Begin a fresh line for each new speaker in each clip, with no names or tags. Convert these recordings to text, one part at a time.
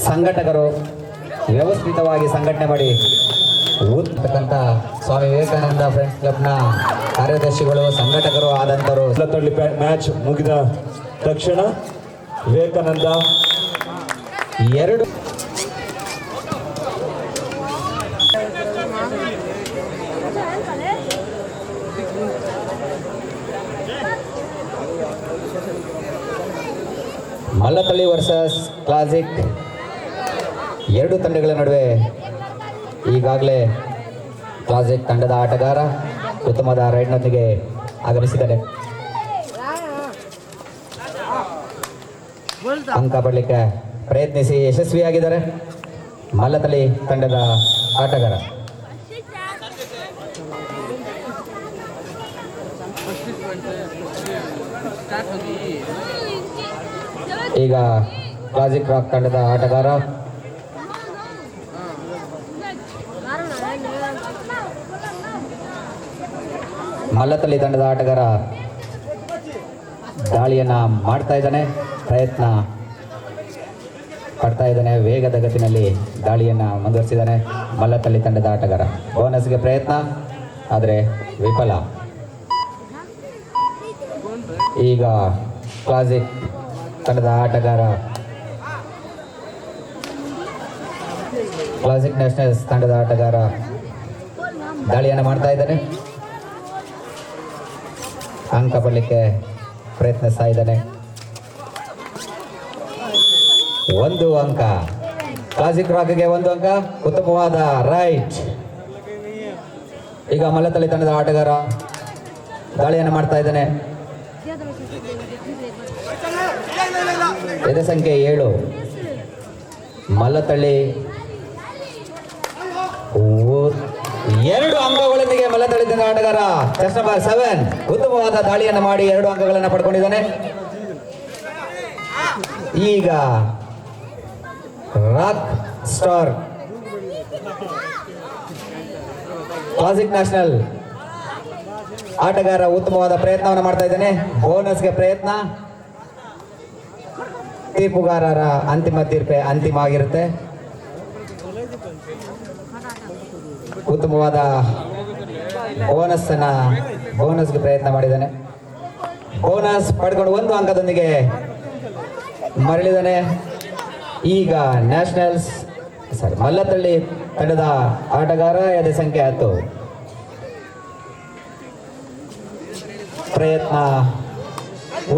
ಸಂಘಟಕರು ವ್ಯವಸ್ಥಿತವಾಗಿ ಸಂಘಟನೆ ಮಾಡಿ ಊರ್ತಕ್ಕಂಥ ಸ್ವಾಮಿ ವಿವೇಕಾನಂದ ಫ್ರೆಂಡ್ಸ್ ಕ್ಲಬ್ನ ಕಾರ್ಯದರ್ಶಿಗಳು ಸಂಘಟಕರು ಆದಂತರು.
ಮ್ಯಾಚ್ ಮುಗಿದ ತಕ್ಷಣ ವಿವೇಕಾನಂದ
2 ಮಲ್ಲತಳ್ಳಿ ವರ್ಸಸ್ ಕ್ಲಾಸಿಕ್ 2 ತಂಡಗಳ ನಡುವೆ ಈಗಾಗಲೇ ಕ್ಲಾಸಿಕ್ ತಂಡದ ಆಟಗಾರ ಉತ್ತಮವಾದ ರೈಡ್ನೊಂದಿಗೆ ಆಗಮಿಸಿದ್ದಾರೆ. ಅಂಕ ಪಡಲಿಕ್ಕೆ ಪ್ರಯತ್ನಿಸಿ ಯಶಸ್ವಿಯಾಗಿದ್ದಾರೆ ಮಲ್ಲತಳ್ಳಿ ತಂಡದ ಆಟಗಾರ. ಈಗ ಕ್ಲಾಸಿಕ್ ರಾಕ್ ತಂಡದ ಆಟಗಾರ ಮಲ್ಲತಳ್ಳಿ ತಂಡದ ಆಟಗಾರ ದಾಳಿಯನ್ನ ಮಾಡ್ತಾ ಇದ್ದಾನೆ, ಪ್ರಯತ್ನ ಪಡ್ತಾ ಇದ್ದಾನೆ, ವೇಗದ ಗತಿನಲ್ಲಿ ದಾಳಿಯನ್ನ ಮುಂದುವರಿಸಿದ್ದಾನೆ ಮಲ್ಲತಳ್ಳಿ ತಂಡದ ಆಟಗಾರ. ಬೋನಸ್ಗೆ ಪ್ರಯತ್ನ ಆದರೆ ವಿಫಲ. ಈಗ ಕ್ಲಾಸಿಕ್ ತಂಡದ ಆಟಗಾರ ಕ್ಲಾಸಿಕ್ ನ್ಯಾಷನಲ್ಸ್ ತಂಡದ ಆಟಗಾರ ದಾಳಿಯನ್ನು ಮಾಡ್ತಾ ಇದ್ದಾನೆ, ಅಂಕ ಪಡಲಿಕ್ಕೆ ಪ್ರಯತ್ನಿಸ್ತಾ ಇದ್ದಾನೆ. 1 ಅಂಕ ಕ್ಲಾಸಿಕ್ ರಾಕ್ಗೆ 1 ಅಂಕ. ಉತ್ತಮವಾದ ರೈಟ್. ಈಗ ಮಲ್ಲತಳ್ಳಿ ತಂಡದ ಆಟಗಾರ ದಾಳಿಯನ್ನು ಮಾಡ್ತಾ ಇದ್ದಾನೆ. ಎದೆ ಸಂಖ್ಯೆ 7 ಮಲ್ಲತಳ್ಳಿ 2 ಅಂಕಗಳೊಂದಿಗೆ ಮಲ್ಲತಳ್ಳಿ ತಂಡದ ಆಟಗಾರ ಚೆಸ್ ನಂಬರ್ 7 ಉತ್ತಮವಾದ ದಾಳಿಯನ್ನು ಮಾಡಿ 2 ಅಂಕಗಳನ್ನು ಪಡ್ಕೊಂಡಿದ್ದಾನೆ. ಈಗ ರಾಕ್ ಸ್ಟಾರ್ ಕ್ಲಾಸಿಕ್ ನ್ಯಾಷನಲ್ ಆಟಗಾರ ಉತ್ತಮವಾದ ಪ್ರಯತ್ನವನ್ನು ಮಾಡ್ತಾ ಇದ್ದಾನೆ. ಬೋನಸ್ಗೆ ಪ್ರಯತ್ನ. ತೀರ್ಪುಗಾರರ ಅಂತಿಮ ತೀರ್ಪೆ ಅಂತಿಮ ಆಗಿರುತ್ತೆ. ಉತ್ತಮವಾದ ಬೋನಸ್ಗೆ ಪ್ರಯತ್ನ ಮಾಡಿದ್ದಾನೆ. ಬೋನಸ್ ಪಡ್ಕೊಂಡು 1 ಅಂಕದೊಂದಿಗೆ ಮರಳಿದ್ದಾನೆ. ಈಗ ಮಲ್ಲತಳ್ಳಿ ತಂಡದ ಆಟಗಾರ ಎದೆ ಸಂಖ್ಯೆ 10 ಪ್ರಯತ್ನ.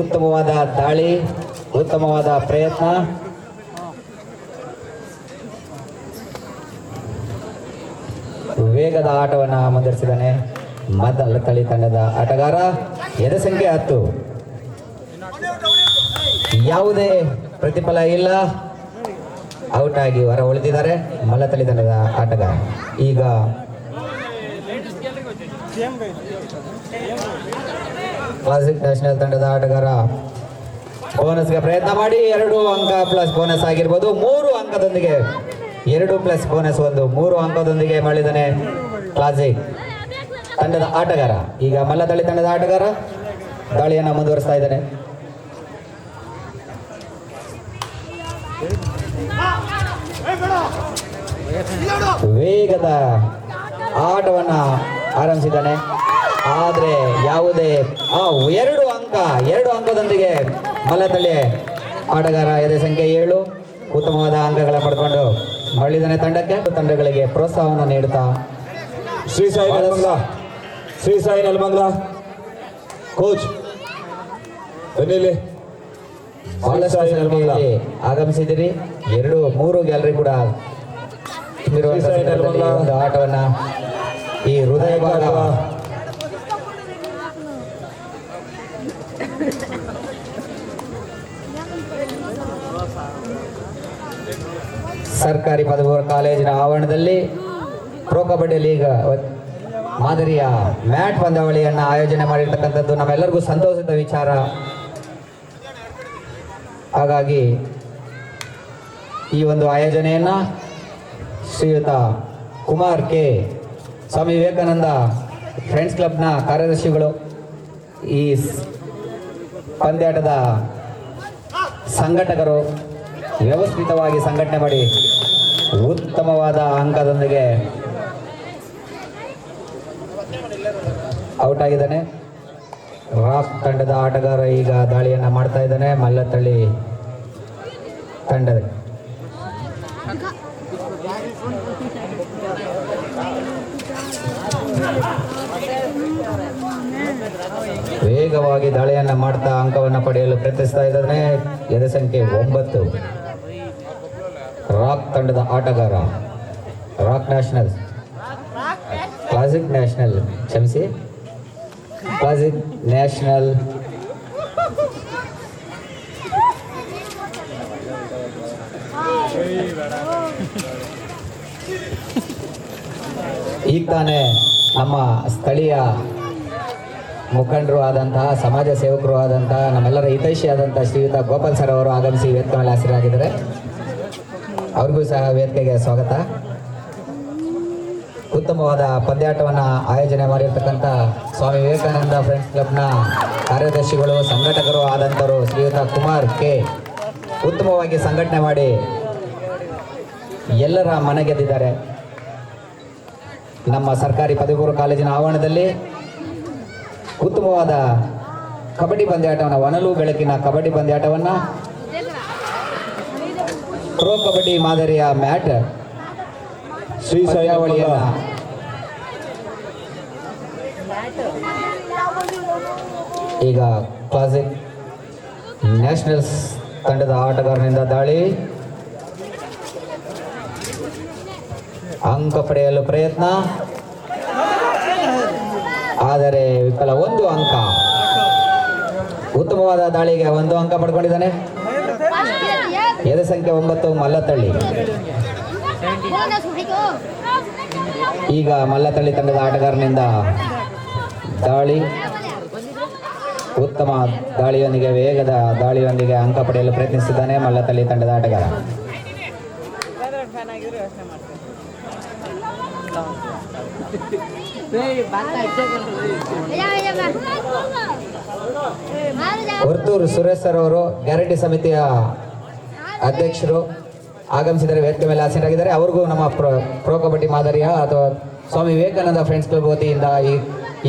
ಉತ್ತಮವಾದ ದಾಳಿ, ಉತ್ತಮವಾದ ಪ್ರಯತ್ನ. ವೇಗದ ಆಟವನ್ನು ಮುಂದುವರಿಸಿದ್ದಾನೆ ಮಲ್ಲತಳ್ಳಿ ತಂಡದ ಆಟಗಾರ ಎದೆ ಸಂಖ್ಯೆ 10. ಯಾವುದೇ ಪ್ರತಿಫಲ ಇಲ್ಲ, ಔಟ್ ಆಗಿ ಹೊರ ಉಳಿದಿದ್ದಾರೆ ಮಲ್ಲತಳ್ಳಿ ತಂಡದ ಆಟಗಾರ. ಈಗ ಕ್ಲಾಸಿಕ್ ನ್ಯಾಷನಲ್ ತಂಡದ ಆಟಗಾರ ಬೋನಸ್ಗೆ ಪ್ರಯತ್ನ ಮಾಡಿ 2 ಅಂಕ ಪ್ಲಸ್ ಬೋನಸ್ ಆಗಿರ್ಬೋದು. 3 ಅಂಕದೊಂದಿಗೆ 2 ಪ್ಲಸ್ ಬೋನಸ್ 1 3 ಅಂಕದೊಂದಿಗೆ ಮಾಡಿದ್ದಾನೆ ಕ್ಲಾಸಿಕ್ ತಂಡದ ಆಟಗಾರ. ಈಗ ಮಲ್ಲತಳ್ಳಿ ತಂಡದ ಆಟಗಾರ ದಾಳಿಯನ್ನು ಮುಂದುವರಿಸ್ತಾ ಇದ್ದಾನೆ. ವೇಗದ ಆಟವನ್ನ ಆರಂಭಿಸಿದ್ದಾನೆ, ಆದರೆ ಯಾವುದೇ 2 ಅಂಕದೊಂದಿಗೆ ಮಲ್ಲತಳ್ಳಿ ಆಟಗಾರ ಎದೆ ಸಂಖ್ಯೆ 7 ಉತ್ತಮವಾದ ಅಂಕಗಳ ಪಡ್ಕೊಂಡು ಮರಳಿದ್ದಾನೆ ತಂಡಕ್ಕೆ. ತಂಡಗಳಿಗೆ ಪ್ರೋತ್ಸಾಹವನ್ನು ನೀಡುತ್ತಾ
ಶ್ರೀ ಸಾಯಿ ನೆಲಮಂಗಲ ಕೋಚ್ ಬನ್ನಿಲಿ
ಆಗಮಿಸಿದಿರಿ. 2-3 ಗ್ಯಾಲರಿ ಕೂಡ ಒಂದು ಆಟವನ್ನ ಈ ಹೃದಯ ಭಾಗ ಸರ್ಕಾರಿ ಪದವಿ ಕಾಲೇಜಿನ ಆವರಣದಲ್ಲಿ ಪ್ರೊ ಕಬಡ್ಡಿ ಲೀಗ್ ಮಾದರಿಯ ಮ್ಯಾಟ್ ಪಂದ್ಯಾವಳಿಯನ್ನು ಆಯೋಜನೆ ಮಾಡಿರ್ತಕ್ಕಂಥದ್ದು ನಮ್ಮೆಲ್ಲರಿಗೂ ಸಂತೋಷದ ವಿಚಾರ. ಹಾಗಾಗಿ ಈ ಒಂದು ಆಯೋಜನೆಯನ್ನು ಶ್ರೀಯುತ ಕುಮಾರ್ ಕೆ ಸ್ವಾಮಿ ವಿವೇಕಾನಂದ ಫ್ರೆಂಡ್ಸ್ ಕ್ಲಬ್ನ ಕಾರ್ಯದರ್ಶಿಗಳು, ಈ ಪಂದ್ಯಾಟದ ಸಂಘಟಕರು ವ್ಯವಸ್ಥಿತವಾಗಿ ಸಂಘಟನೆ ಮಾಡಿ ಉತ್ತಮವಾದ ಅಂಕದೊಂದಿಗೆ ಔಟ್ ಆಗಿದ್ದಾನೆ. ರಾಕ್ ತಂಡದ ಆಟಗಾರ ಈಗ ದಾಳಿಯನ್ನು ಮಾಡ್ತಾ ಇದ್ದಾನೆ ಮಲ್ಲತ್ತಳ್ಳಿ ತಂಡದ. ವೇಗವಾಗಿ ದಾಳಿಯನ್ನು ಮಾಡ್ತಾ ಅಂಕವನ್ನು ಪಡೆಯಲು ಪ್ರಯತ್ನಿಸ್ತಾ ಇದ್ದಾನೆ. ಎದೆ ಸಂಖ್ಯೆ 9 ರಾಕ್ ತಂಡದ ಆಟಗಾರ. ರಾಕ್ ನ್ಯಾಷನಲ್ ಕ್ಲಾಸಿಕ್ ನ್ಯಾಷನಲ್ ಕ್ಷಮಿಸಿ ಕ್ಲಾಸಿಕ್ ನ್ಯಾಷನಲ್ ಈಗ ತಾನೇ ನಮ್ಮ ಸ್ಥಳೀಯ ಮುಖಂಡರು ಆದಂತಹ ಸಮಾಜ ಸೇವಕರು ಆದಂತಹ ನಮ್ಮೆಲ್ಲರ ಹಿತೈಷಿ ಆದಂತಹ ಶ್ರೀಯುತ ಗೋಪಾಲ್ ಸರ್ ಅವರು ಆಗಮಿಸಿ ವೇದಿಕೆ ಮೇಲೆ ಹಾಜರಾಗಿದ್ದಾರೆ. ಅವ್ರಿಗೂ ಸಹ ವೇದಿಕೆಗೆ ಸ್ವಾಗತ. ಉತ್ತಮವಾದ ಪಂದ್ಯಾಟವನ್ನು ಆಯೋಜನೆ ಮಾಡಿರ್ತಕ್ಕಂಥ ಸ್ವಾಮಿ ವಿವೇಕಾನಂದ ಫ್ರೆಂಡ್ಸ್ ಕ್ಲಬ್ನ ಕಾರ್ಯದರ್ಶಿಗಳು ಸಂಘಟಕರು ಆದಂಥವರು ಶ್ರೀಯುತ ಕುಮಾರ್ ಕೆ ಉತ್ತಮವಾಗಿ ಸಂಘಟನೆ ಮಾಡಿ ಎಲ್ಲರ ಮನ ಗೆದ್ದಿದ್ದಾರೆ. ನಮ್ಮ ಸರ್ಕಾರಿ ಪದವಿ ಪೂರ್ವ ಕಾಲೇಜಿನ ಆವರಣದಲ್ಲಿ ಉತ್ತಮವಾದ ಕಬಡ್ಡಿ ಪಂದ್ಯಾಟವನ್ನು ಹೊನಲು ಬೆಳಕಿನ ಕಬಡ್ಡಿ ಪಂದ್ಯಾಟವನ್ನು ಪ್ರೋ ಕಬಡ್ಡಿ ಮಾದರಿಯ ಮ್ಯಾಟ್
ಶ್ರೀ ಸಾಯಿ
ಪಂದ್ಯಾವಳಿಯನ್ನು ಈಗ ಕ್ಲಾಸಿಕ್ ನ್ಯಾಷನಲ್ಸ್ ತಂಡದ ಆಟಗಾರನಿಂದ ದಾಳಿ. ಅಂಕ ಪಡೆಯಲು ಪ್ರಯತ್ನ ಆದರೆ ವಿಫಲ. 1 ಅಂಕ. ಉತ್ತಮವಾದ ದಾಳಿಗೆ 1 ಅಂಕ ಪಡ್ಕೊಂಡಿದ್ದಾನೆ. ಎದೆ ಸಂಖ್ಯೆ 9 ಮಲ್ಲತ್ತಳ್ಳಿ. ಈಗ ಮಲ್ಲತ್ತಳ್ಳಿ ತಂಡದ ಆಟಗಾರನಿಂದ ದಾಳಿ. ಉತ್ತಮ ದಾಳಿಯೊಂದಿಗೆ ವೇಗದ ದಾಳಿಯೊಂದಿಗೆ ಅಂಕ ಪಡೆಯಲು ಪ್ರಯತ್ನಿಸಿದ್ದಾನೆ ಮಲ್ಲತ್ತಳ್ಳಿ ತಂಡದ ಆಟಗಾರ. ವರ್ತೂರು ಸುರೇಶ್ ಸರ್ ಅವರು ಗ್ಯಾರಂಟಿ ಸಮಿತಿಯ ಅಧ್ಯಕ್ಷರು ಆಗಮಿಸಿದರೆ ವೇದಿಕೆ ಮೇಲೆ ಆಸೀನರಾಗಿದ್ದಾರೆ. ಅವ್ರಿಗೂ ನಮ್ಮ ಪ್ರೋ ಕಬಡ್ಡಿ ಮಾದರಿಯ ಅಥವಾ ಸ್ವಾಮಿ ವಿವೇಕಾನಂದ ಫ್ರೆಂಡ್ಸ್ ಕ್ಲಬ್ ವತಿಯಿಂದ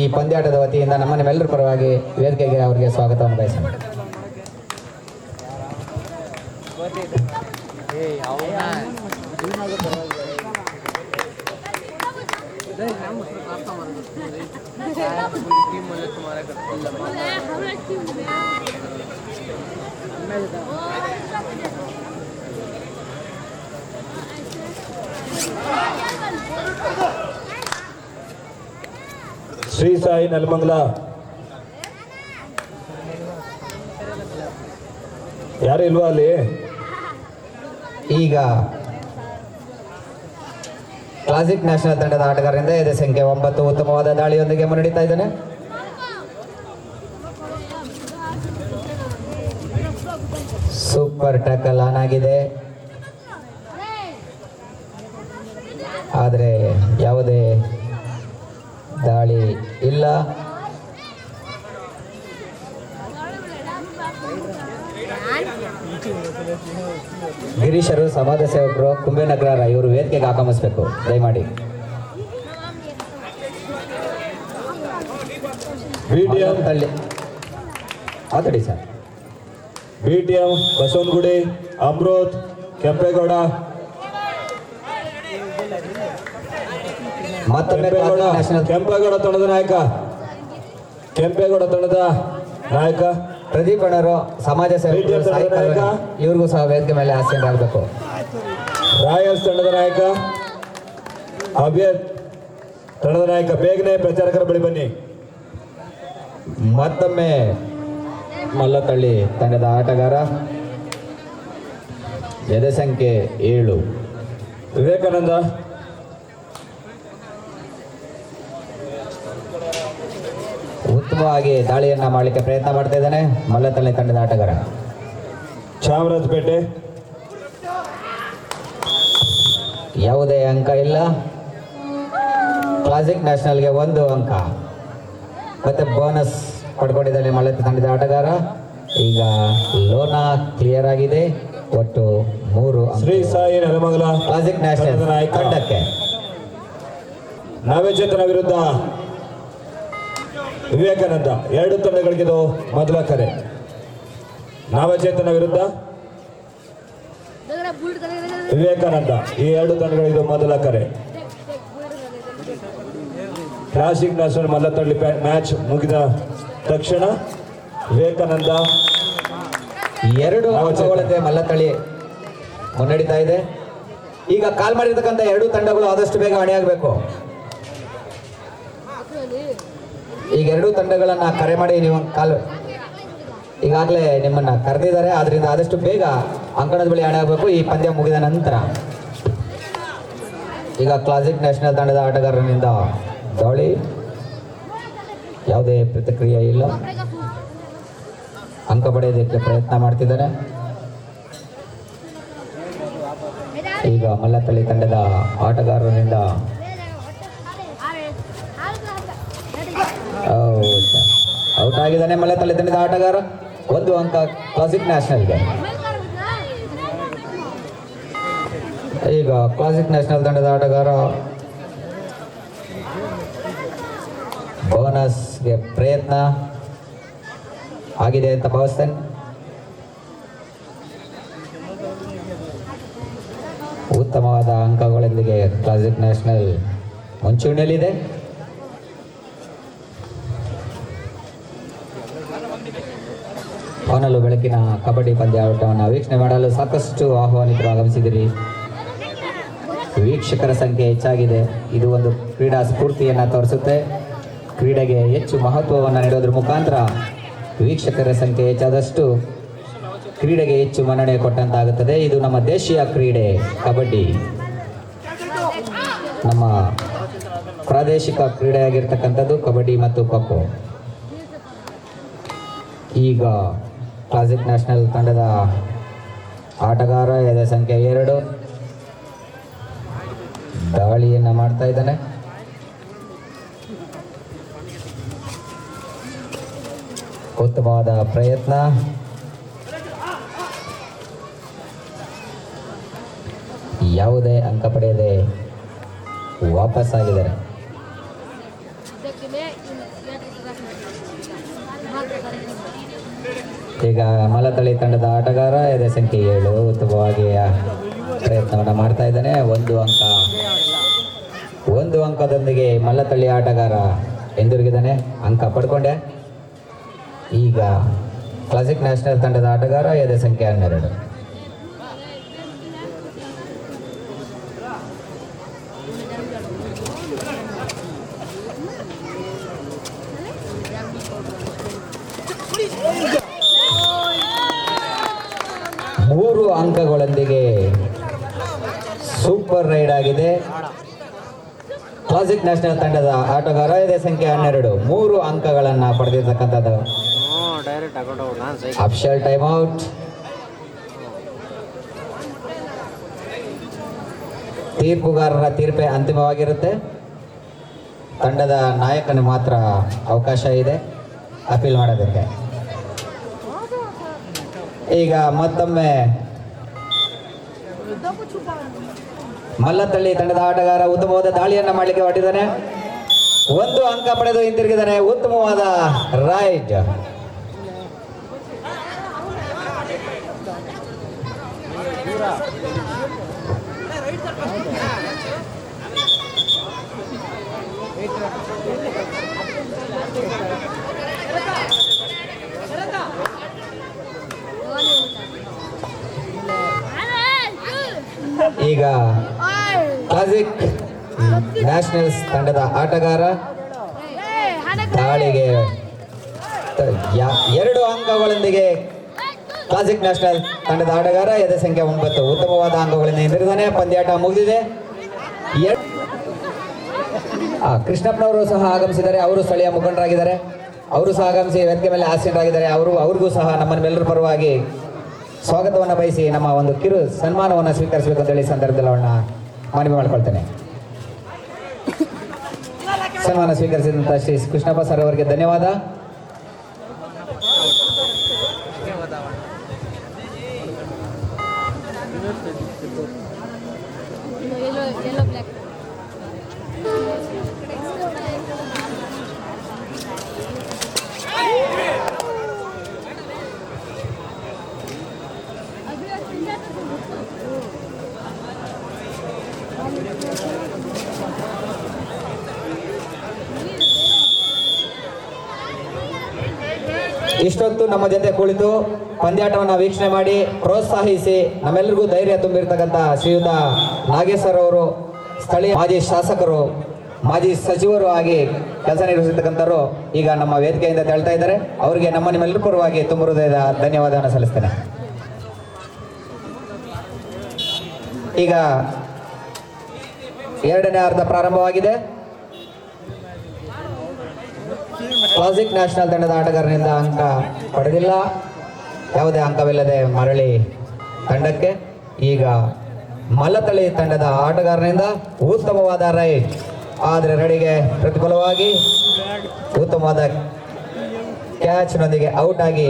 ಈ ಪಂದ್ಯಾಟದ ವತಿಯಿಂದ ನಮ್ಮ ನಿಮ್ಮೆಲ್ಲರ ಪರವಾಗಿ ವೇದಿಕೆಗೆ ಅವರಿಗೆ ಸ್ವಾಗತವನ್ನು ಬಯಸೋಣ.
ಶ್ರೀ ಸಾಯಿ ನೆಲಮಂಗಲ ಯಾರು ಇಲ್ವಾ ಅಲ್ಲಿ?
ಈಗ ಕ್ಲಾಸಿಕ್ ನ್ಯಾಷನಲ್ ತಂಡದ ಆಟಗಾರರಿಂದ ಎದೆ ಸಂಖ್ಯೆ 9 ಉತ್ತಮವಾದ ದಾಳಿಯೊಂದಿಗೆ ಮುನ್ನಡೀತಾ ಇದ್ದಾನೆ. ಸೂಪರ್ ಟ್ಯಾಕಲ್ ಆನ್ ಆಗಿದೆ ಆದರೆ ಯಾವುದೇ ದಾಳಿ ಇಲ್ಲ. ಗಿರೀಶರು ಸಮಾಜ ಸೇವಕರು ಕುಂಬೇನಗರ ಇವರು ವೇದಿಕೆಗೆ ಆಗಮಿಸಬೇಕು ದಯಮಾಡಿ.
ಬಿಟಿಎಂ
ತಳ್ಳಿ ಮಾತಾಡಿ ಸರ್.
ಬಿಟಿಎಂ ಬಸವನಗುಡಿ ಅಮೃತ್ ಕೆಂಪೇಗೌಡ
ಮತ್ತೊಮ್ಮೆ ನ್ಯಾಷನಲ್
ಕೆಂಪೇಗೌಡ ತಂಡದ ನಾಯಕ ಕೆಂಪೇಗೌಡ ತಂಡದ ನಾಯಕ
ಪ್ರದೀಪ್ ಅಣ್ಣರು ಸಮಾಜ ಸೇವಕರು ಸಾಯಿ ಕಲ್ಯಾಣ ಇವ್ರಿಗೂ ಸಹ ವೇದಿಕೆ ಮೇಲೆ ಆಸೀನರಾಗಬೇಕು.
ರಾಯಲ್ಸ್ ತಂಡದ ನಾಯಕ ಅಭ್ಯರ್ಥ್ ತಂಡದ ನಾಯಕ ಬೇಗನೆ ಪ್ರಚಾರಕರ ಬಳಿ ಬನ್ನಿ.
ಮತ್ತೊಮ್ಮೆ ಮಲ್ಲತ್ತಳ್ಳಿ ತಂಡದ ಆಟಗಾರ ಎದೆ ಸಂಖ್ಯೆ 7
ವಿವೇಕಾನಂದ
ಉತ್ತಮವಾಗಿ ದಾಳಿಯನ್ನ ಮಾಡಲಿಕ್ಕೆ ಪ್ರಯತ್ನ ಮಾಡ್ತಾ ಇದ್ದಾನೆ ಮಲ್ಲತ್ತಳ್ಳಿ ತಂಡದ ಆಟಗಾರ.
ಚಾಮರಾಜಪೇಟೆ
ಯಾವುದೇ ಅಂಕ ಇಲ್ಲ. ಕ್ಲಾಸಿಕ್ ನ್ಯಾಷನಲ್ಗೆ 1 ಅಂಕ ಮತ್ತೆ ಬೋನಸ್ ಪಡ್ಕೊಂಡಿದ್ದಾನೆ ಮಲ್ಲತ್ತಳ್ಳಿ ತಂಡದ ಆಟಗಾರ. ಈಗ ಲೋನಾ ಕ್ಲಿಯರ್ ಆಗಿದೆ. ಒಟ್ಟು 3
ಶ್ರೀ ಸಾಯಿ ನೆಲಮಂಗಲ
ಕ್ಲಾಸಿಕ್ ನ್ಯಾಷನಲ್
ತಂಡದ ನಾಯಕ
ತಂಡಕ್ಕೆ
ನವಚೇತನ ವಿರುದ್ಧ ವಿವೇಕಾನಂದ. ಎರಡು ತಂಡಗಳಿಗಿದು ಮೊದಲ ಕರೆ. ನವಚೇತನ ವಿರುದ್ಧ ವಿವೇಕಾನಂದ, ಈ ಎರಡು ತಂಡಗಳಿದು ಮೊದಲ ಕರೆ. ಕ್ಲಾಸಿಕ್ ನ್ಯಾಷನಲ್ ಮಲ್ಲತ್ತಳ್ಳಿ ಮ್ಯಾಚ್ ಮುಗಿದ ತಕ್ಷಣ ವಿವೇಕಾನಂದ
2 ಅಂಕಗಳಂತೆ ಮಲ್ಲತ್ತಳ್ಳಿ ಮುನ್ನಡೀತಾ ಇದೆ. ಈಗ ಕಾಲ್ ಮಾಡಿರ್ತಕ್ಕಂಥ 2 ತಂಡಗಳು ಆದಷ್ಟು ಬೇಗ ಅಣಿಯಾಗಬೇಕು. ಈಗ 2 ತಂಡಗಳನ್ನ ಕರೆ ಮಾಡಿ ನೀವು ಈಗಾಗಲೇ ನಿಮ್ಮನ್ನ ಕರೆದಿದ್ದಾರೆ. ಆದ್ರಿಂದ ಆದಷ್ಟು ಬೇಗ ಅಂಕಣದ ಬಳಿ ಅಣಿಯಾಗಬೇಕು ಈ ಪಂದ್ಯ ಮುಗಿದ ನಂತರ. ಈಗ ಕ್ಲಾಸಿಕ್ ನ್ಯಾಷನಲ್ ತಂಡದ ಆಟಗಾರನಿಂದ ದಾಳಿ, ಯಾವುದೇ ಪ್ರತಿಕ್ರಿಯೆ ಇಲ್ಲ. ಅಂಕ ಪಡೆಯೋದಕ್ಕೆ ಪ್ರಯತ್ನ ಮಾಡ್ತಿದ್ದಾರೆ. ಈಗ ಮಲ್ಲತ್ತಳ್ಳಿ ತಂಡದ ಆಟಗಾರನಿಂದ ಔಟ್ ಆಗಿದ್ದಾನೆ ಮಲ್ಲತ್ತಳ್ಳಿ ತಂಡದ ಆಟಗಾರ. 1 ಅಂಕ ಕ್ಲಾಸಿಕ್ ನ್ಯಾಷನಲ್ಗೆ. ಈಗ ಕ್ಲಾಸಿಕ್ ನ್ಯಾಷನಲ್ ತಂಡದ ಆಟಗಾರ ಬೋನಸ್ಗೆ ಪ್ರಯತ್ನ ಆಗಿದೆ ಅಂತ ಭಾವಿಸ್ತೇನೆ. ಉತ್ತಮವಾದ ಅಂಕಗಳೊಂದಿಗೆ ಕ್ಲಾಸಿಕ್ ನ್ಯಾಷನಲ್ ಮುಂಚೂಣಿಯಲ್ಲಿದೆ. ಹೊನಲು ಬೆಳಕಿನ ಕಬಡ್ಡಿ ಪಂದ್ಯಾಟವನ್ನು ವೀಕ್ಷಣೆ ಮಾಡಲು ಸಾಕಷ್ಟು ಆಹ್ವಾನಿತರು ಆಗಮಿಸಿದಿರಿ. ವೀಕ್ಷಕರ ಸಂಖ್ಯೆ ಹೆಚ್ಚಾಗಿದೆ. ಇದು ಒಂದು ಕ್ರೀಡಾ ಸ್ಫೂರ್ತಿಯನ್ನು ತೋರಿಸುತ್ತೆ. ಕ್ರೀಡೆಗೆ ಹೆಚ್ಚು ಮಹತ್ವವನ್ನು ನೀಡೋದ್ರ ಮುಖಾಂತರ ವೀಕ್ಷಕರ ಸಂಖ್ಯೆ ಹೆಚ್ಚಾದಷ್ಟು ಕ್ರೀಡೆಗೆ ಹೆಚ್ಚು ಮನ್ನಣೆ ಕೊಟ್ಟಂತಾಗುತ್ತದೆ. ಇದು ನಮ್ಮ ದೇಶೀಯ ಕ್ರೀಡೆ ಕಬಡ್ಡಿ, ನಮ್ಮ ಪ್ರಾದೇಶಿಕ ಕ್ರೀಡೆಯಾಗಿರ್ತಕ್ಕಂಥದ್ದು ಕಬಡ್ಡಿ ಮತ್ತು ಖೋ-ಖೋ. ಈಗ ಕ್ಲಾಸಿಕ್ ನ್ಯಾಷನಲ್ ತಂಡದ ಆಟಗಾರ ಎದೆ ಸಂಖ್ಯೆ 2 ದಾಳಿಯನ್ನು ಮಾಡ್ತಾ ಇದ್ದಾನೆ. ಉತ್ತಮವಾದ ಪ್ರಯತ್ನ. ಯಾವುದೇ ಅಂಕ ಪಡೆಯದೆ ವಾಪಸ್ ಆಗಿದ್ದಾರೆ. ಈಗ ಮಲ್ಲತ್ತಳ್ಳಿ ತಂಡದ ಆಟಗಾರ ಎದೆ ಸಂಖ್ಯೆ 7 ಉತ್ತಮವಾಗಿ ಪ್ರಯತ್ನವನ್ನು ಮಾಡ್ತಾ ಇದ್ದಾನೆ. 1 ಅಂಕದೊಂದಿಗೆ ಮಲ್ಲತ್ತಳ್ಳಿ ಆಟಗಾರ ಹಿಂದಿರುಗಿದ್ದಾನೆ. ಅಂಕ ಪಡ್ಕೊಂಡೆ. ಈಗ ಕ್ಲಾಸಿಕ್ ನ್ಯಾಷನಲ್ ತಂಡದ ಆಟಗಾರ ಎದೆ ಸಂಖ್ಯೆ 12. ಮೂರು ಅಂಕಗಳೊಂದಿಗೆ ಸೂಪರ್ ರೈಡ್ ಆಗಿದೆ. ಕ್ಲಾಸಿಕ್ ನ್ಯಾಷನಲ್ ತಂಡದ ಆಟಗಾರ ಇದೆ ಸಂಖ್ಯೆ 12 3 ಅಂಕಗಳನ್ನು ಪಡೆದಿರ್ತಕ್ಕಂಥದ್ದು. Official time out. ತೀರ್ಪುಗಾರರ ತೀರ್ಪೇ ಅಂತಿಮವಾಗಿರುತ್ತೆ. ತಂಡದ ನಾಯಕನಿಗೆ ಮಾತ್ರ ಅವಕಾಶ ಇದೆ ಅಪೀಲ್ ಮಾಡೋದಕ್ಕೆ. ಈಗ ಮತ್ತೊಮ್ಮೆ ಮಲ್ಲತ್ತಳ್ಳಿ ತಂಡದ ಆಟಗಾರ ಉತ್ತಮವಾದ ದಾಳಿಯನ್ನು ಮಾಡಲಿಕ್ಕೆ ಹೊರಟಿದ್ದಾನೆ. 1 ಅಂಕ ಪಡೆದು ಹಿಂತಿರುಗಿದ್ದಾನೆ. ಉತ್ತಮವಾದ ರೈಡ್. ಈಗ ಕ್ಲಾಸಿಕ್ ನ್ಯಾಷನಲ್ಸ್ ತಂಡದ ಆಟಗಾರ ದಾಳಿಗೆ 2 ಅಂಕಗಳೊಂದಿಗೆ ಕ್ಲಾಸಿಕ್ ನ್ಯಾಷನಲ್ ತಂಡದ ಆಟಗಾರ ಎದೆ ಸಂಖ್ಯೆ 9 ಉತ್ತಮವಾದ ಅಂಕಗಳಿಂದ ಹಿಂದಿರುತ್ತಾನೆ. ಪಂದ್ಯಾಟ ಮುಗಿದಿದೆ. ಕೃಷ್ಣಪ್ಪನವರು ಸಹ ಆಗಮಿಸಿದ್ದಾರೆ. ಅವರು ಸ್ಥಳೀಯ ಮುಖಂಡರಾಗಿದ್ದಾರೆ. ಅವರು ಸಹ ಆಗಮಿಸಿ ವೇದಿಕೆ ಮೇಲೆ ಆಸೀನರಾಗಿದ್ದಾರೆ. ಅವ್ರಿಗೂ ಸಹ ನಮ್ಮನ್ನೆಲ್ಲರ ಪರವಾಗಿ ಸ್ವಾಗತವನ್ನು ಬಯಸಿ ನಮ್ಮ ಒಂದು ಕಿರು ಸನ್ಮಾನವನ್ನು ಸ್ವೀಕರಿಸಬೇಕು ಅಂತ ಹೇಳಿ ಸಂದರ್ಭದಲ್ಲಿ ಅವನ್ನ ಮನವಿ ಮಾಡಿಕೊಳ್ತೇನೆ. ಸನ್ಮಾನ ಸ್ವೀಕರಿಸಿದಂಥ ಶ್ರೀ ಕೃಷ್ಣಪ್ಪ ಸರ್ ಅವರಿಗೆ ಧನ್ಯವಾದ.
येलो ब्लैक
ಇಷ್ಟೊತ್ತು ನಮ್ಮ ಜೊತೆ ಕುಳಿತು ಪಂದ್ಯಾಟವನ್ನು ವೀಕ್ಷಣೆ ಮಾಡಿ ಪ್ರೋತ್ಸಾಹಿಸಿ ನಮ್ಮೆಲ್ಲರಿಗೂ ಧೈರ್ಯ ತುಂಬಿರ್ತಕ್ಕಂಥ ಶ್ರೀಯುತ ನಾಗೇಶ್ವರ ಅವರು ಸ್ಥಳೀಯ ಮಾಜಿ ಶಾಸಕರು ಮಾಜಿ ಸಚಿವರು ಆಗಿ ಕೆಲಸ ನಿರ್ವಹಿಸಿರ್ತಕ್ಕಂಥವ್ರು ಈಗ ನಮ್ಮ ವೇದಿಕೆಯಿಂದ ತೆರಳ್ತಾ ಇದ್ದಾರೆ. ಅವರಿಗೆ ನಮ್ಮ ನಿಮ್ಮೆಲ್ಲರ ಪರವಾಗಿ ತುಂಬ ಹೃದಯದ ಧನ್ಯವಾದವನ್ನು ಸಲ್ಲಿಸ್ತೇನೆ. ಈಗ ಎರಡನೇ ಅರ್ಧ ಪ್ರಾರಂಭವಾಗಿದೆ. ಕ್ಲಾಸಿಕ್ ನ್ಯಾಷನಲ್ ತಂಡದ ಆಟಗಾರನಿಂದ ಅಂಕ ಪಡೆದಿಲ್ಲ, ಯಾವುದೇ ಅಂಕವಿಲ್ಲದೆ ಮರಳಿ ತಂಡಕ್ಕೆ. ಈಗ ಮಲ್ಲತಳಿ ತಂಡದ ಆಟಗಾರನಿಂದ ಉತ್ತಮವಾದ ರೈಡ್, ಆದರೆ ರೈಡಿಗೆ ಪ್ರತಿಫಲವಾಗಿ ಉತ್ತಮವಾದ ಕ್ಯಾಚ್ನೊಂದಿಗೆ ಔಟ್ ಆಗಿ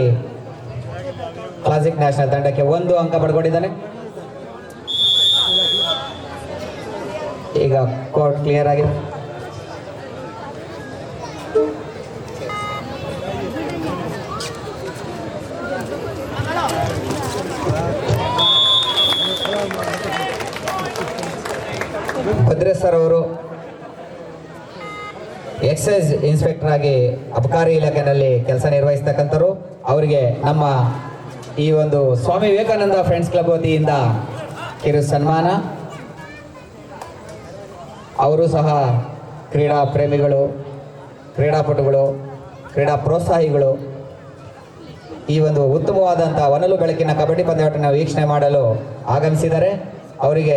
ಕ್ಲಾಸಿಕ್ ನ್ಯಾಷನಲ್ ತಂಡಕ್ಕೆ 1 ಅಂಕ ಪಡ್ಕೊಂಡಿದ್ದಾನೆ. ಈಗ ಕೋರ್ಟ್ ಕ್ಲಿಯರ್ ಆಗಿದೆ. ಭದ್ರೇಶ್ ಸರ್ ಅವರು ಎಕ್ಸೈಸ್ ಇನ್ಸ್ಪೆಕ್ಟರ್ ಆಗಿ ಅಬಕಾರಿ ಇಲಾಖೆಯಲ್ಲಿ ಕೆಲಸ ನಿರ್ವಹಿಸ್ತಕ್ಕಂಥವ್ರು. ಅವರಿಗೆ ನಮ್ಮ ಈ ಒಂದು ಸ್ವಾಮಿ ವಿವೇಕಾನಂದ ಫ್ರೆಂಡ್ಸ್ ಕ್ಲಬ್ ವತಿಯಿಂದ ಕಿರು ಸನ್ಮಾನ. ಅವರು ಸಹ ಕ್ರೀಡಾ ಪ್ರೇಮಿಗಳು, ಕ್ರೀಡಾಪಟುಗಳು, ಕ್ರೀಡಾ ಪ್ರೋತ್ಸಾಹಿಗಳು. ಈ ಒಂದು ಉತ್ತಮವಾದಂಥ ಹೊನಲು ಬೆಳಕಿನ ಕಬಡ್ಡಿ ಪಂದ್ಯಾಟವನ್ನು ವೀಕ್ಷಣೆ ಮಾಡಲು ಆಗಮಿಸಿದ್ದಾರೆ. ಅವರಿಗೆ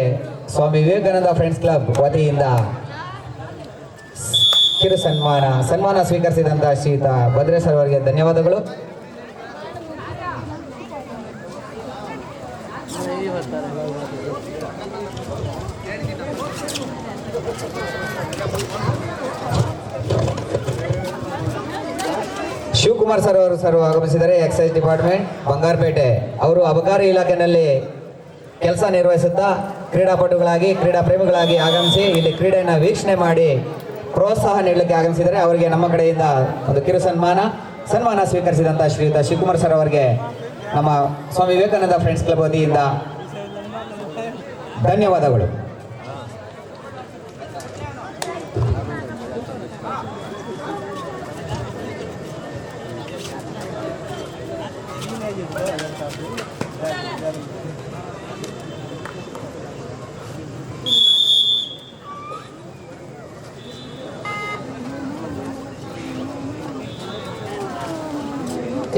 ಸ್ವಾಮಿ ವಿವೇಕಾನಂದ ಫ್ರೆಂಡ್ಸ್ ಕ್ಲಬ್ ವತಿಯಿಂದ ಕಿರು ಸನ್ಮಾನ ಸ್ವೀಕರಿಸಿದಂಥ ಶ್ರೀಯುತ ಭದ್ರೇಶ್ ಅವರಿಗೆ ಧನ್ಯವಾದಗಳು. ಶಿವಕುಮಾರ್ ಸರ್ ಆಗಮಿಸಿದರೆ ಎಕ್ಸೈಸ್ ಡಿಪಾರ್ಟ್ಮೆಂಟ್ ಬಂಗಾರಪೇಟೆ. ಅವರು ಅಬಕಾರಿ ಇಲಾಖೆಯಲ್ಲಿ ಕೆಲಸ ನಿರ್ವಹಿಸುತ್ತಾ ಕ್ರೀಡಾಪಟುಗಳಾಗಿ ಕ್ರೀಡಾ ಪ್ರೇಮಿಗಳಾಗಿ ಆಗಮಿಸಿ ಇಲ್ಲಿ ಕ್ರೀಡೆಯನ್ನು ವೀಕ್ಷಣೆ ಮಾಡಿ ಪ್ರೋತ್ಸಾಹ ನೀಡಲಿಕ್ಕೆ ಆಗಮಿಸಿದರೆ ಅವರಿಗೆ ನಮ್ಮ ಕಡೆಯಿಂದ ಒಂದು ಕಿರು ಸನ್ಮಾನ ಸ್ವೀಕರಿಸಿದಂಥ ಶ್ರೀಯುತ ಶಿವಕುಮಾರ್ ಸರ್ ಅವರಿಗೆ ನಮ್ಮ ಸ್ವಾಮಿ ವಿವೇಕಾನಂದ ಫ್ರೆಂಡ್ಸ್ ಕ್ಲಬ್ ವತಿಯಿಂದ ಧನ್ಯವಾದಗಳು.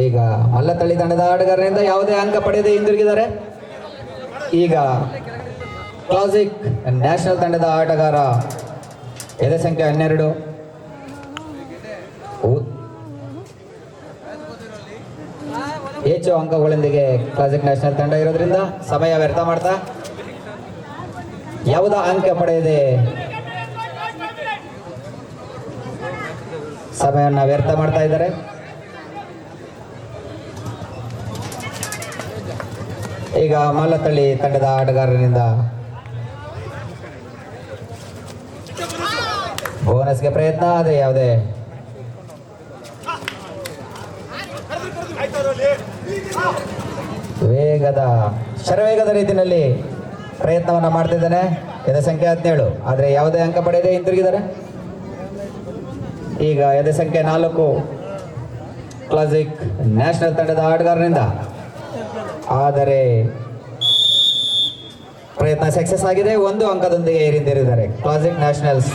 ಈಗ ಮಲ್ಲತಳಿ ತಂಡದ ಆಟಗಾರರಿಂದ ಯಾವುದೇ ಅಂಕ ಪಡೆಯದೆ ಹಿಂದಿರುಗಿದ್ದಾರೆ. ಈಗ ಕ್ಲಾಸಿಕ್ ನ್ಯಾಷನಲ್ ತಂಡದ ಆಟಗಾರ ಎದೆ ಸಂಖ್ಯೆ 12 ಹೆಚ್ಚು ಅಂಕಗಳೊಂದಿಗೆ ಕ್ಲಾಸಿಕ್ ನ್ಯಾಷನಲ್ ತಂಡ ಇರೋದ್ರಿಂದ ಸಮಯ ವ್ಯರ್ಥ ಮಾಡ್ತಾ ಯಾವುದೇ ಅಂಕ ಪಡೆಯದೆ ಸಮಯವನ್ನು ವ್ಯರ್ಥ ಮಾಡ್ತಾ ಇದ್ದಾರೆ. ಈಗ ಮಲ್ಲತಳ್ಳಿ ತಂಡದ ಆಟಗಾರರಿಂದ ಬೋನಸ್ಗೆ ಪ್ರಯತ್ನ, ಆದರೆ ಯಾವುದೇ ಶರವೇಗದ ರೀತಿಯಲ್ಲಿ ಪ್ರಯತ್ನವನ್ನು ಮಾಡ್ತಿದ್ದಾನೆ. ಎದೆ ಸಂಖ್ಯೆ 17, ಆದರೆ ಯಾವುದೇ ಅಂಕ ಪಡೆಯದೆ ಹಿಂತಿರುಗಿದ್ದಾರೆ. ಈಗ ಎದೆ ಸಂಖ್ಯೆ 4 ಕ್ಲಾಸಿಕ್ ನ್ಯಾಷನಲ್ ತಂಡದ ಆಟಗಾರನಿಂದ, ಆದರೆ ಪ್ರಯತ್ನ ಸಕ್ಸಸ್ ಆಗಿದೆ. 1 ಅಂಕದೊಂದಿಗೆ ಹಿಂದಿರುಗಿದ್ದಾರೆ ಕ್ಲಾಸಿಕ್ ನ್ಯಾಷನಲ್ಸ್.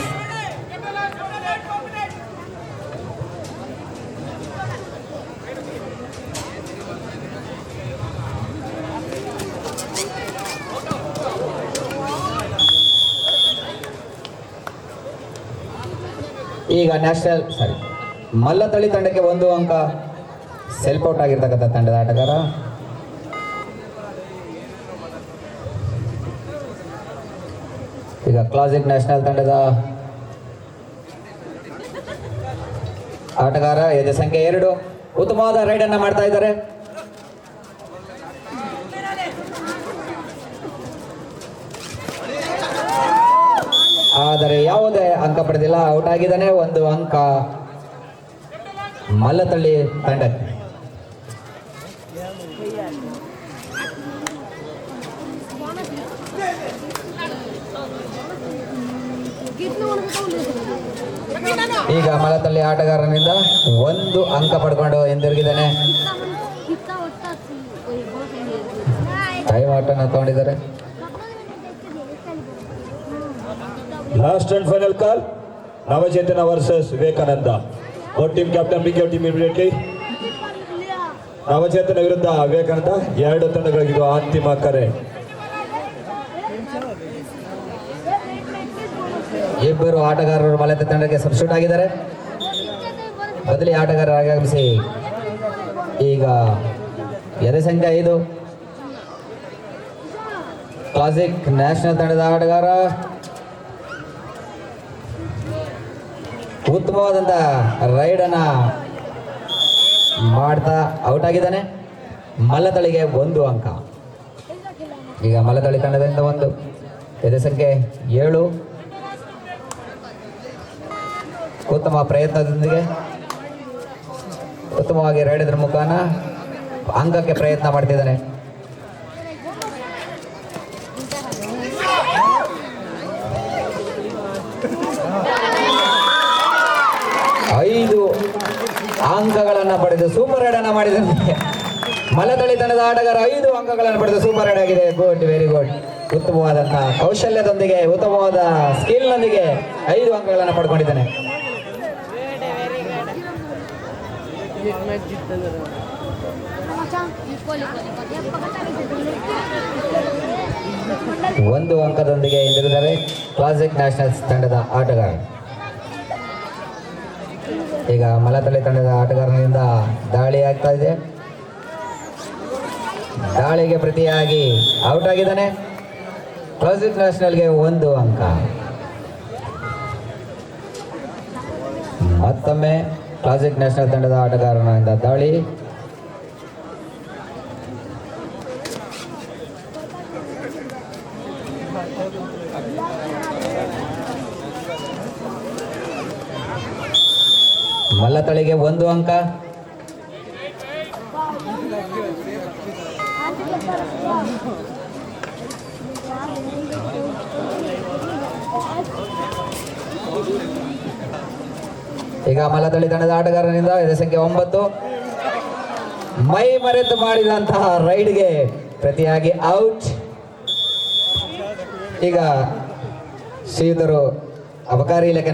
ಈಗ ಮಲ್ಲತಳಿ ತಂಡಕ್ಕೆ 1 ಅಂಕ ಸೆಲ್ಫ್ ಔಟ್ ಆಗಿರ್ತಕ್ಕಂಥ ತಂಡದ ಆಟಗಾರ. ಈಗ ಕ್ಲಾಸಿಕ್ ನ್ಯಾಷನಲ್ ತಂಡದ ಆಟಗಾರ ಎದೆ ಸಂಖ್ಯೆ 2 ಉತ್ತಮವಾದ ರೈಡ್ ಅನ್ನ ಮಾಡ್ತಾ ಇದ್ದಾರೆ. ಆದರೆ ಯಾವುದೇ ಅಂಕ ಪಡೆದಿಲ್ಲ, ಔಟ್ ಆಗಿದ್ದಾನೆ. ಒಂದು ಅಂಕ ಮಲ್ಲತಳ್ಳಿ ತಂಡಕ್ಕೆ. ಈಗ ಮಲ್ಲತಳ್ಳಿ ಆಟಗಾರನಿಂದ ಒಂದು ಅಂಕ ಪಡ್ಕೊಂಡು ಹಿಂದಿರುಗಿದ್ದಾನೆ. ಟೈಮ್ ಔಟನ್ನು ತಗೊಂಡಿದ್ದಾರೆ.
Last and final call, Navachetana versus Vivekananda. Both team captain big team immediately. Navachetana ವಿರುದ್ಧ ವಿವೇಕಾನಂದ, ಎರಡು ತಂಡಗಳಿಗಿದು ಅಂತಿಮ ಕರೆ.
ಇಬ್ಬರು ಆಟಗಾರರು ಮಲ್ಲತ್ತ ತಂಡಕ್ಕೆ ಸಬ್ಸ್ಟಿಟ್ಯೂಟ್ ಆಗಿದ್ದಾರೆ. ಬದಲಿ ಆಟಗಾರರಾಗಿ ಆಗಮಿಸಿ ಈಗ ಎದೆ ಸಂಖ್ಯೆ 5 ಕ್ಲಾಸಿಕ್ ನ್ಯಾಷನಲ್ ತಂಡದ ಆಟಗಾರ ಉತ್ತಮವಾದಂಥ ರೈಡನ್ನ ಮಾಡ್ತಾ ಔಟ್ ಆಗಿದ್ದಾನೆ. ಮಲ್ಲತಳಿಗೆ ಒಂದು ಅಂಕ. ಈಗ ಮಲ್ಲತಳಿ ತಂಡದಿಂದ ಒಂದು ಎದೆ ಸಂಖ್ಯೆ 7 ಉತ್ತಮ ಪ್ರಯತ್ನದೊಂದಿಗೆ ಉತ್ತಮವಾಗಿ ರೈಡದ್ರ ಮುಖಾನ ಅಂಕಕ್ಕೆ ಪ್ರಯತ್ನ ಮಾಡ್ತಿದ್ದಾನೆ. ಐದು ಅಂಕಗಳನ್ನು ಪಡೆದು ಸೂಪರ್ ರೈಡ್ ಅನ್ನ ಮಾಡಿದ್ದಾನೆ. ಮಲ್ಲತಳಿ ತಂಡದ ಆಟಗಾರ 5 ಅಂಕಗಳನ್ನು ಪಡೆದು ಸೂಪರ್ ರೈಡ್ ಆಗಿದೆ. Good, very good. ಉತ್ತಮವಾದಂತಹ ಕೌಶಲ್ಯದೊಂದಿಗೆ ಉತ್ತಮವಾದ ಸ್ಕಿಲ್ನೊಂದಿಗೆ 5 ಅಂಕಗಳನ್ನು ಪಡ್ಕೊಂಡಿದ್ದಾನೆ. ಒಂದು ಅಂಕದೊಂದಿಗೆ ಹಿಂದಿರುಗಿದ್ದಾರೆ ಕ್ಲಾಸಿಕ್ ನ್ಯಾಷನಲ್ಸ್ ತಂಡದ ಆಟಗಾರ. ಈಗ ಮಲ್ಲತಳಿ ತಂಡದ ಆಟಗಾರನಿಂದ ದಾಳಿ ಆಗ್ತಾ ಇದೆ. ದಾಳಿಗೆ ಪ್ರತಿಯಾಗಿ ಔಟ್ ಆಗಿದ್ದಾನೆ. ಕ್ಲಾಸಿಕ್ ನ್ಯಾಷನಲ್ಗೆ ಒಂದು ಅಂಕ. ಮತ್ತೊಮ್ಮೆ ಕ್ಲಾಸಿಕ್ ನ್ಯಾಷನಲ್ ತಂಡದ ಆಟಗಾರನಿಂದ ದಾಳಿ. ಮಲ್ಲತಳಿಗೆ ಒಂದು ಅಂಕ. ಈಗ ಮಲ್ಲತಳಿ ತಂಡದ ಆಟಗಾರನಿಂದ ಎದೆ ಸಂಖ್ಯೆ 9 ಮೈ ಮರೆತು ಮಾಡಿದಂತಹ ರೈಡ್ಗೆ ಪ್ರತಿಯಾಗಿ ಔಟ್. ಈಗ ಶ್ರೀಯುತರು ಅಬಕಾರಿ ಇಲಾಖೆ